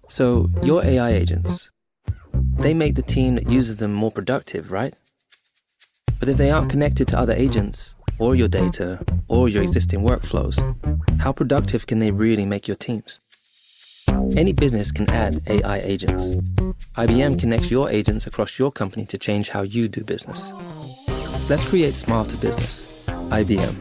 So, your AI agents, they make the team that uses them more productive, right? But if they aren't connected to other agents, or your data, or your existing workflows, how productive can they really make your teams? Any business can add AI agents. IBM connects your agents across your company to change how you do business. Let's create smarter business. IBM.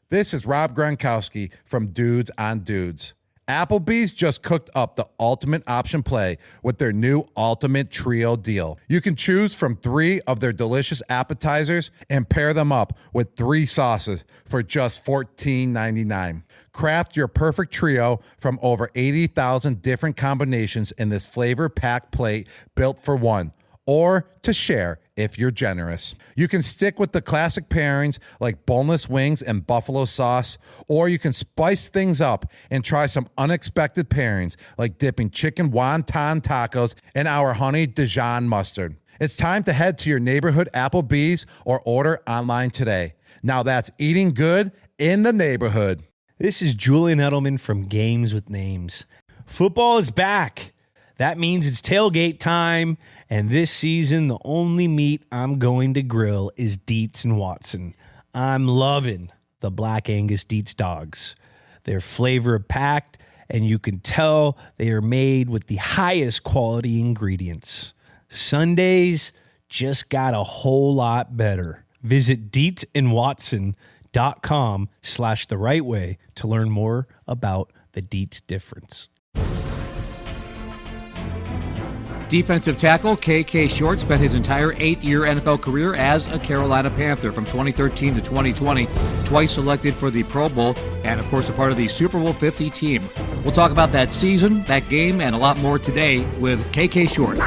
This is Rob Gronkowski from Dudes on Dudes. Applebee's just cooked up the ultimate option play with their new Ultimate Trio deal. You can choose from 3 of their delicious appetizers and pair them up with 3 sauces for just $14.99. Craft your perfect trio from over 80,000 different combinations in this flavor-packed plate built for one, or to share if you're generous. You can stick with the classic pairings like boneless wings and buffalo sauce, or you can spice things up and try some unexpected pairings like dipping chicken wonton tacos in our honey Dijon mustard. It's time to head to your neighborhood Applebee's or order online today. Now that's eating good in the neighborhood. This is Julian Edelman from Games with Names. Football is back. That means it's tailgate time. And this season, the only meat I'm going to grill is Dietz and Watson. I'm loving the Black Angus Dietz dogs. They're flavor-packed, and you can tell they are made with the highest quality ingredients. Sundays just got a whole lot better. Visit DietzandWatson.com/therightway to learn more about the Dietz difference. Defensive tackle KK Short spent his entire 8-year NFL career as a Carolina Panther from 2013 to 2020, twice selected for the Pro Bowl, and of course a part of the Super Bowl 50 team. We'll talk about that season, that game, and a lot more today with KK Short.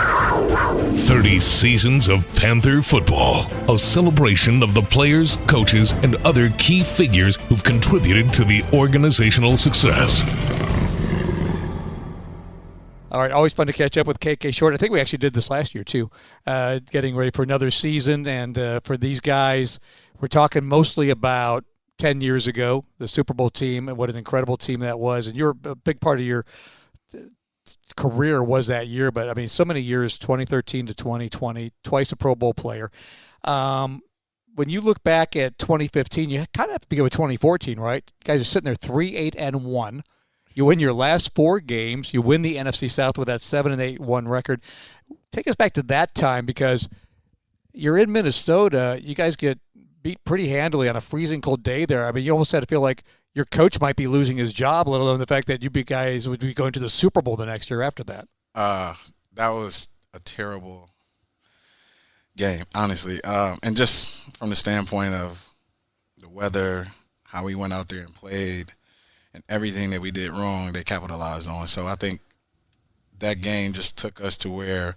30 seasons of Panther football, a celebration of the players, coaches, and other key figures who've contributed to the organizational success. All right, always fun to catch up with KK Short. I think we actually did this last year too, getting ready for another season. And for these guys, we're talking mostly about 10 years ago, the Super Bowl team, and what an incredible team that was. And you're a big part of your career was that year. But, I mean, so many years, 2013 to 2020, twice a Pro Bowl player. When you look back at 2015, you kind of have to begin with 2014, right? Guys are sitting there 3-8-1. You win your last 4 games. You win the NFC South with that 7-8-1 record. Take us back to that time, because you're in Minnesota. You guys get beat pretty handily on a freezing cold day there. I mean, you almost had to feel like your coach might be losing his job, let alone the fact that you guys would be going to the Super Bowl the next year after that. That was a terrible game, honestly. And just from the standpoint of the weather, how we went out there and played, and everything that we did wrong, they capitalized on. So I think that game just took us to where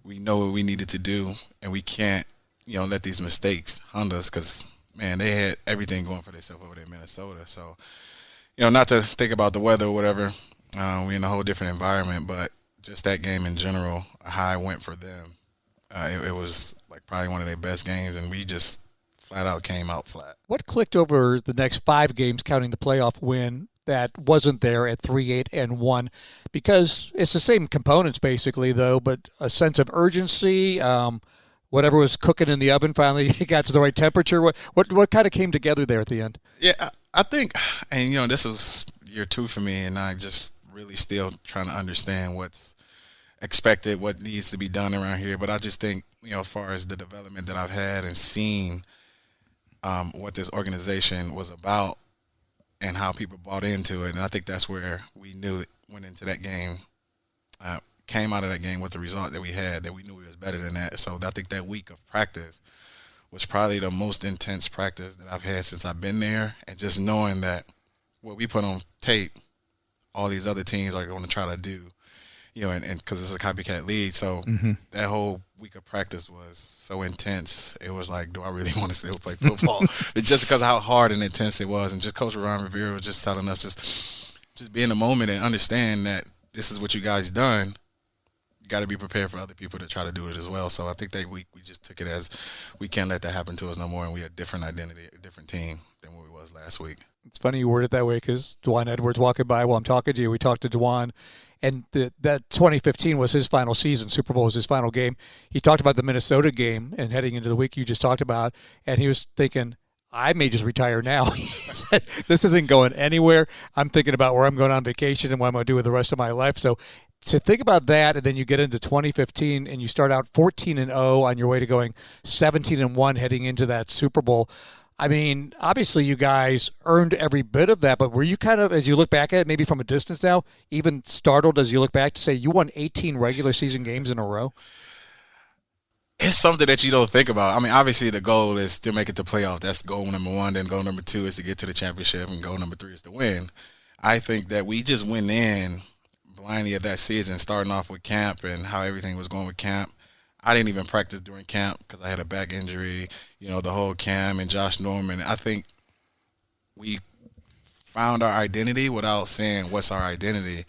we know what we needed to do, and we can't, let these mistakes hunt us, because, man, they had everything going for themselves over there in Minnesota. So, not to think about the weather or whatever, we're in a whole different environment, but just that game in general, how it went for them, it was like probably one of their best games, and we just flat out came out flat. What clicked over the next 5 games, counting the playoff win, that wasn't there at 3-8-1? Because it's the same components basically, though, but a sense of urgency, whatever was cooking in the oven finally got to the right temperature. What kind of came together there at the end? Yeah, I think, and this was year 2 for me, and I just really still trying to understand what's expected, what needs to be done around here. But I just think, as far as the development that I've had and seen, what this organization was about and how people bought into it. And I think that's where we knew it went into that game, came out of that game with the result that we had, that we knew we was better than that. So I think that week of practice was probably the most intense practice that I've had since I've been there. And just knowing that what we put on tape, all these other teams are going to try to do, and because it's a copycat league. So that whole week of practice was so intense. It was like, do I really want to still play football? Just because of how hard and intense it was. And just Coach Ron Rivera was just telling us, just be in the moment and understand that this is what you guys done. You got to be prepared for other people to try to do it as well. So I think that week we just took it as, we can't let that happen to us no more, and we had a different identity, a different team than what we was last week. It's funny you word it that way because Dwan Edwards walking by while I'm talking to you. We talked to Dwan, and that 2015 was his final season. Super Bowl was his final game. He talked about the Minnesota game and heading into the week you just talked about, and he was thinking, I may just retire now. He said, this isn't going anywhere. I'm thinking about where I'm going on vacation and what I'm going to do with the rest of my life. So to think about that, and then you get into 2015 and you start out 14-0 on your way to going 17-1 heading into that Super Bowl. I mean, obviously you guys earned every bit of that, but were you kind of, as you look back at it, maybe from a distance now, even startled as you look back to say you won 18 regular season games in a row? It's something that you don't think about. I mean, obviously the goal is to make it to playoff. That's goal number one. Then goal number two is to get to the championship, and goal number three is to win. I think that we just went in blindly at that season, starting off with camp and how everything was going with camp. I didn't even practice during camp because I had a back injury, the whole Cam and Josh Norman. I think we found our identity without saying what's our identity,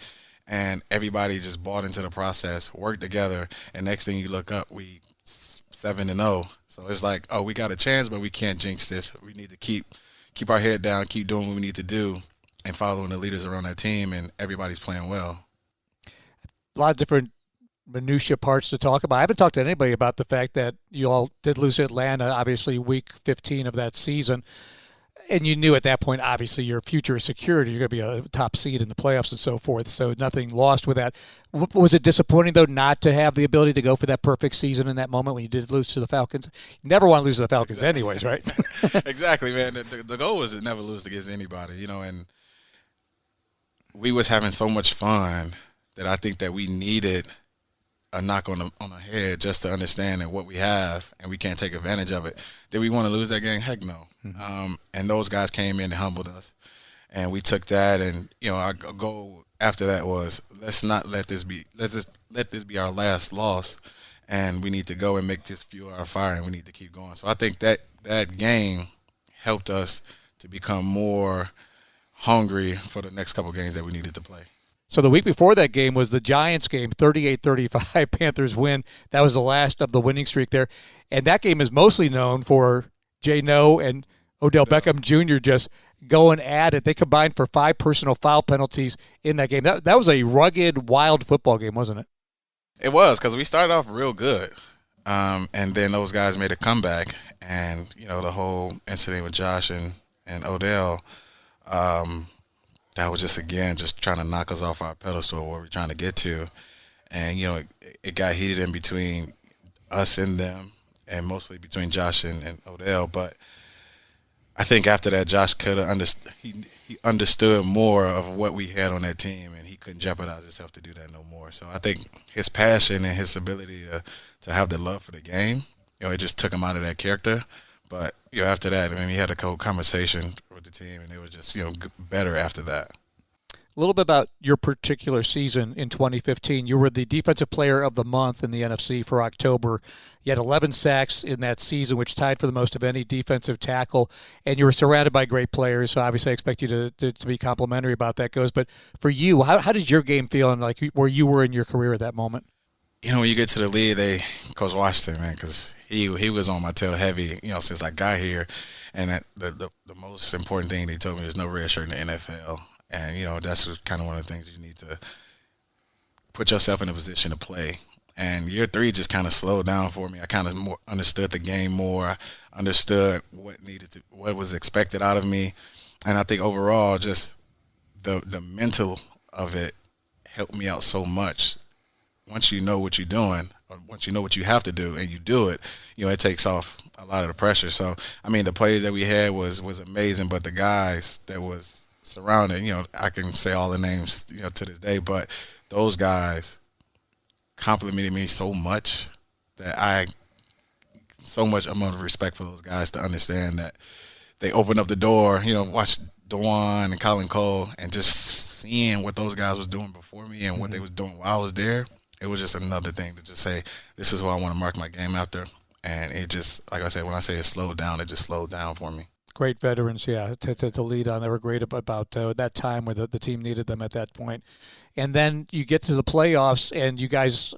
and everybody just bought into the process, worked together, and next thing you look up, we 7-0. So it's like, oh, we got a chance, but we can't jinx this. We need to keep our head down, keep doing what we need to do, and following the leaders around that team, and everybody's playing well. A lot of different minutia parts to talk about. I haven't talked to anybody about the fact that you all did lose to Atlanta, obviously week 15 of that season, and you knew at that point, obviously, your future is secured. You're going to be a top seed in the playoffs and so forth, so nothing lost with that. Was it disappointing, though, not to have the ability to go for that perfect season in that moment when you did lose to the Falcons? You never want to lose to the Falcons anyways, right? Exactly, man. The goal was to never lose against anybody, and we was having so much fun that I think that we needed a knock on the head just to understand that what we have and we can't take advantage of it. Did we want to lose that game? Heck no. Mm-hmm. And those guys came in and humbled us, and we took that. And our goal after that was let's let this be our last loss, and we need to go and make this fuel our fire, and we need to keep going. So I think that game helped us to become more hungry for the next couple games that we needed to play. So the week before that game was the Giants game, 38-35, Panthers win. That was the last of the winning streak there. And that game is mostly known for Jay No and Odell Beckham Jr. just going at it. They combined for 5 personal foul penalties in that game. That was a rugged, wild football game, wasn't it? It was, because we started off real good. And then those guys made a comeback. And, the whole incident with Josh and Odell, that was just trying to knock us off our pedestal where we're trying to get to. And, it got heated in between us and them, and mostly between Josh and Odell. But I think after that, Josh could have he understood more of what we had on that team, and he couldn't jeopardize himself to do that no more. So I think his passion and his ability to have the love for the game, it just took him out of that character. But, after that, he had a whole conversation with the team, and it was just, better after that. A little bit about your particular season in 2015. You were the Defensive Player of the Month in the NFC for October. You had 11 sacks in that season, which tied for the most of any defensive tackle, and you were surrounded by great players, so obviously I expect you to be complimentary about that goes. But for you, how did your game feel and where you were in your career at that moment? When you get to the league, Coach Washington, man, because he was on my tail heavy, since I got here. And the most important thing they told me is no red shirt in the NFL. And, that's kind of one of the things you need to put yourself in a position to play. And year 3 just kind of slowed down for me. I kind of more understood the game more, understood what was expected out of me. And I think overall just the mental of it helped me out so much. Once you know what you're doing, or once you know what you have to do and you do it, it takes off a lot of the pressure. So, the plays that we had was amazing, but the guys that was surrounding, I can say all the names, to this day, but those guys complimented me so much that so much amount of respect for those guys to understand that they opened up the door, watch Dwan and Colin Cole, and just seeing what those guys was doing before me and what they was doing while I was there. It was just another thing to just say, this is what I want to mark my game after. And it just, like I said, when I say it slowed down, it just slowed down for me. Great veterans, yeah, to lead on. They were great about that time where the team needed them at that point. And then you get to the playoffs, and you guys,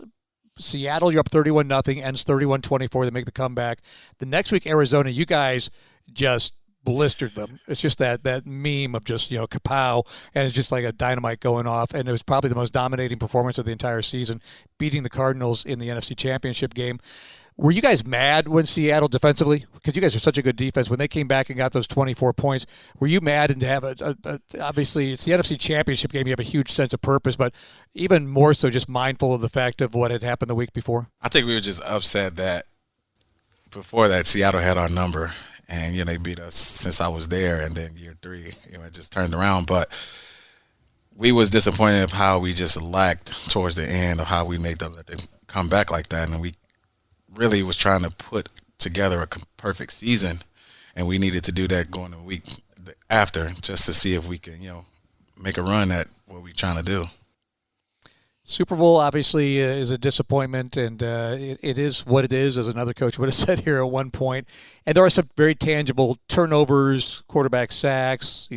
Seattle, you're up 31-0, ends 31-24. They make the comeback. The next week, Arizona, you guys just blistered them. It's just that meme of just, kapow, and it's just like a dynamite going off. And it was probably the most dominating performance of the entire season, beating the Cardinals in the NFC Championship game. Were you guys mad when Seattle defensively? Because you guys are such a good defense. When they came back and got those 24 points, were you mad? And to have obviously it's the NFC Championship game, you have a huge sense of purpose, but even more so just mindful of the fact of what had happened the week before? I think we were just upset that before that Seattle had our number. And, they beat us since I was there, and then year 3, it just turned around. But we was disappointed of how we just lacked towards the end of how we made them let them come back like that. And we really was trying to put together a perfect season, and we needed to do that going the week after just to see if we can, make a run at what we're trying to do. Super Bowl obviously is a disappointment, and it is what it is, as another coach would have said here at one point. And there are some very tangible turnovers, quarterback sacks,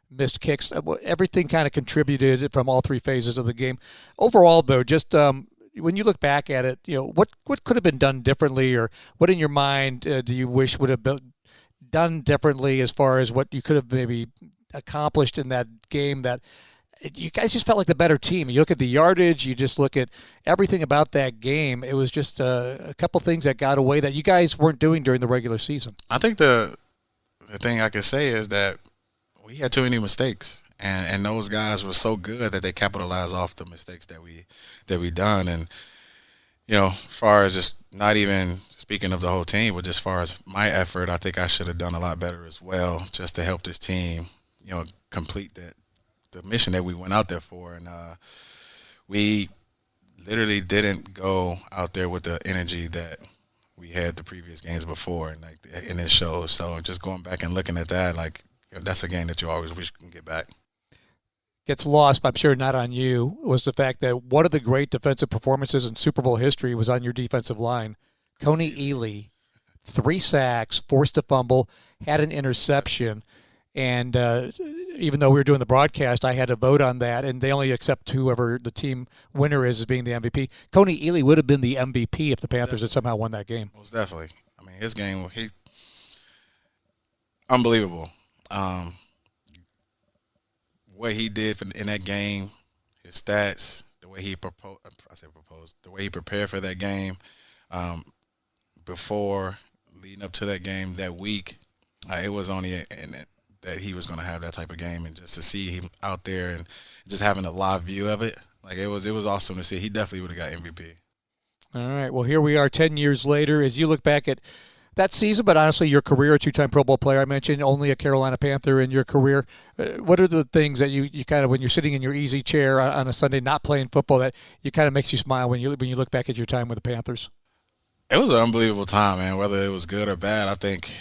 missed kicks. Everything kind of contributed from all 3 phases of the game. Overall, though, just when you look back at it, what could have been done differently, or what in your mind do you wish would have been done differently as far as what you could have maybe accomplished in that game that – you guys just felt like the better team. You look at the yardage, you just look at everything about that game. It was just a couple things that got away that you guys weren't doing during the regular season. I think the thing I can say is that we had too many mistakes, and those guys were so good that they capitalized off the mistakes that we done. And as far as just not even speaking of the whole team, but just as far as my effort, I think I should have done a lot better as well, just to help this team, complete the mission that we went out there for. And we literally didn't go out there with the energy that we had the previous games before, and it shows. So just going back and looking at that, that's a game that you always wish you can get back. Gets lost, but I'm sure not on you, was the fact that one of the great defensive performances in Super Bowl history was on your defensive line. Coney Ely, 3 sacks, forced a fumble, had an interception. And even though we were doing the broadcast, I had to vote on that, and they only accept whoever the team winner is as being the MVP. Coney Ely would have been the MVP if the Panthers had somehow won that game. Most definitely. I mean, his game, unbelievable. What he did in that game, his stats, the way he the way he prepared for that game, leading up to that game that week, it was only that he was going to have that type of game, and just to see him out there and just having a live view of it, it was awesome to see. He definitely would have got MVP. All right, well, here we are 10 years later. As you look back at that season, but honestly your career, a 2-time Pro Bowl player, I mentioned only a Carolina Panther in your career. What are the things that you kind of, when you're sitting in your easy chair on a Sunday not playing football, that you kind of makes you smile when you look back at your time with the Panthers? It was an unbelievable time, man. Whether it was good or bad, I think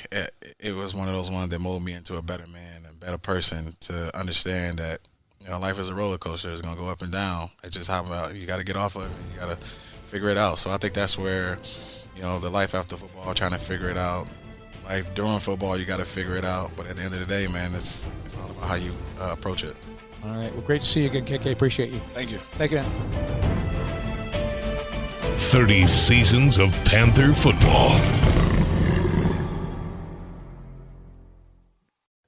it was one of those ones that molded me into a better man and better person, to understand that life is a roller coaster. It's going to go up and down. It's just how you got to get off of it, and you got to figure it out. So I think that's where the life after football, trying to figure it out. Life during football, you got to figure it out. But at the end of the day, man, it's all about how you approach it. All right. Well, great to see you again, KK. Appreciate you. Thank you. Thank you. 30 seasons of Panther football.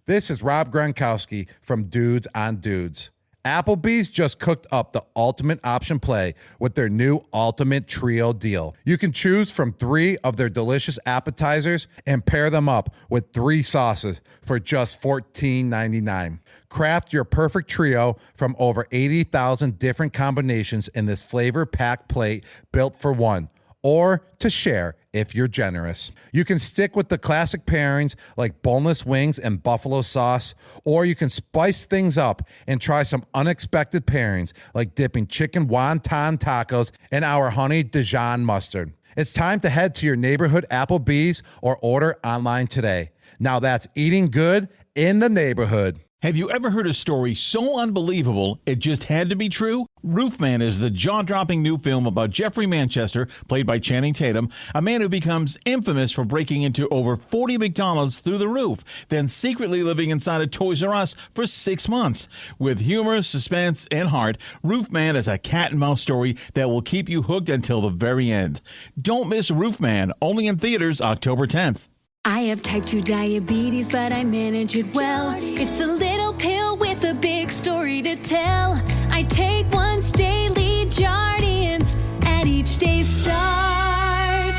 This is Rob Gronkowski from Dudes on Dudes. Applebee's just cooked up the ultimate option play with their new Ultimate Trio deal. You can choose from 3 of their delicious appetizers and pair them up with 3 sauces for just $14.99. Craft your perfect trio from over 80,000 different combinations in this flavor-packed plate built for one, or to share if you're generous. You can stick with the classic pairings like boneless wings and buffalo sauce, or you can spice things up and try some unexpected pairings like dipping chicken wonton tacos in our honey Dijon mustard. It's time to head to your neighborhood Applebee's or order online today. Now that's eating good in the neighborhood. Have you ever heard a story so unbelievable it just had to be true? Roofman is the jaw-dropping new film about Jeffrey Manchester, played by Channing Tatum, a man who becomes infamous for breaking into over 40 McDonald's through the roof, then secretly living inside a Toys R Us for 6 months. With humor, suspense, and heart, Roofman is a cat-and-mouse story that will keep you hooked until the very end. Don't miss Roofman, only in theaters October 10th. I have type 2 diabetes, but I manage it well. It's a little pill with a big story to tell. I take once daily Jardiance at each day's start.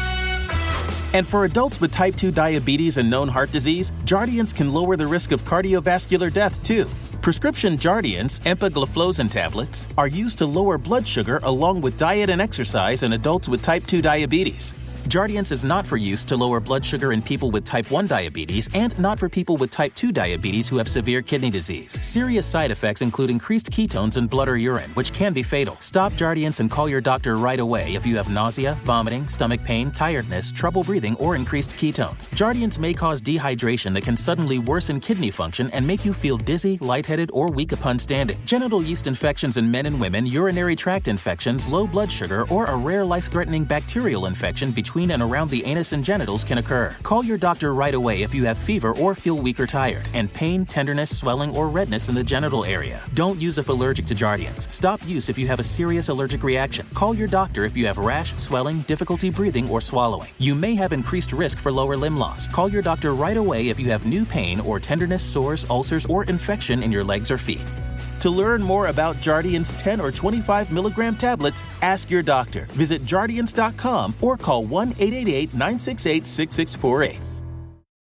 And for adults with type 2 diabetes and known heart disease, Jardiance can lower the risk of cardiovascular death, too. Prescription Jardiance empagliflozin tablets are used to lower blood sugar along with diet and exercise in adults with type 2 diabetes. Jardiance is not for use to lower blood sugar in people with type 1 diabetes and not for people with type 2 diabetes who have severe kidney disease. Serious side effects include increased ketones in blood or urine, which can be fatal. Stop Jardiance and call your doctor right away if you have nausea, vomiting, stomach pain, tiredness, trouble breathing, or increased ketones. Jardiance may cause dehydration that can suddenly worsen kidney function and make you feel dizzy, lightheaded, or weak upon standing. Genital yeast infections in men and women, urinary tract infections, low blood sugar, or a rare life-threatening bacterial infection between and around the anus and genitals can occur. Call your doctor right away if you have fever or feel weak or tired, and pain, tenderness, swelling, or redness in the genital area. Don't use if allergic to Jardiance. Stop use if you have a serious allergic reaction. Call your doctor if you have rash, swelling, difficulty breathing, or swallowing. You may have increased risk for lower limb loss. Call your doctor right away if you have new pain or tenderness, sores, ulcers, or infection in your legs or feet. To learn more about Jardiance 10 or 25 milligram tablets, ask your doctor. Visit Jardiance.com or call 1-888-968-6648.